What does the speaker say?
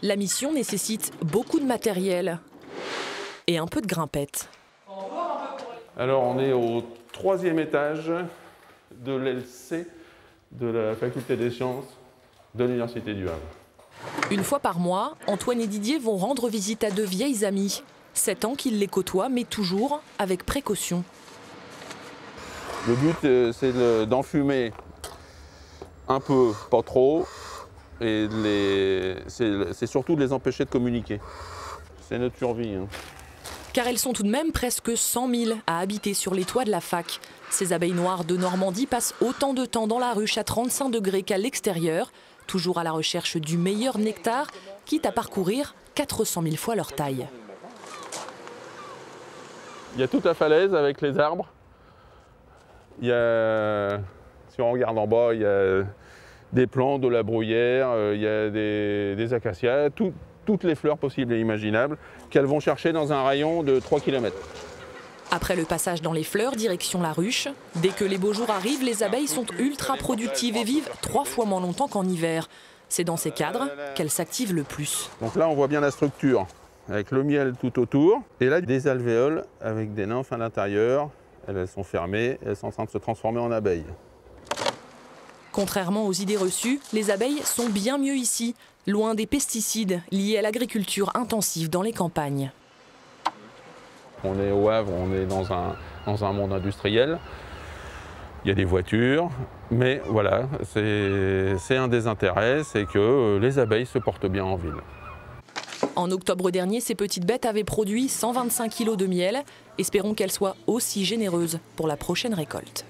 La mission nécessite beaucoup de matériel et un peu de grimpette. Alors on est au 3e étage de l'LC de la faculté des sciences de l'Université du Havre. Une fois par mois, Antoine et Didier vont rendre visite à 2 vieilles amies. 7 ans qu'ils les côtoient, mais toujours avec précaution. Le but, c'est d'enfumer un peu, pas trop, et c'est surtout de les empêcher de communiquer. C'est notre survie. Car elles sont tout de même presque 100 000 à habiter sur les toits de la fac. Ces abeilles noires de Normandie passent autant de temps dans la ruche à 35 degrés qu'à l'extérieur, toujours à la recherche du meilleur nectar, quitte à parcourir 400 000 fois leur taille. Il y a toute la falaise avec les arbres. Si on regarde en bas, il y a des plants, de la bruyère, il y a des acacias, toutes les fleurs possibles et imaginables qu'elles vont chercher dans un rayon de 3 km. Après le passage dans les fleurs, direction la ruche. Dès que les beaux jours arrivent, les abeilles sont ultra productives et vivent 3 fois moins longtemps qu'en hiver. C'est dans ces cadres qu'elles s'activent le plus. Donc là, on voit bien la structure, avec le miel tout autour. Et là, des alvéoles avec des nymphes à l'intérieur. Elles sont fermées, elles sont en train de se transformer en abeilles. Contrairement aux idées reçues, les abeilles sont bien mieux ici, loin des pesticides liés à l'agriculture intensive dans les campagnes. On est au Havre, on est dans un monde industriel. Il y a des voitures, mais voilà, c'est un des intérêts, c'est que les abeilles se portent bien en ville. En octobre dernier, ces petites bêtes avaient produit 125 kg de miel. Espérons qu'elles soient aussi généreuses pour la prochaine récolte.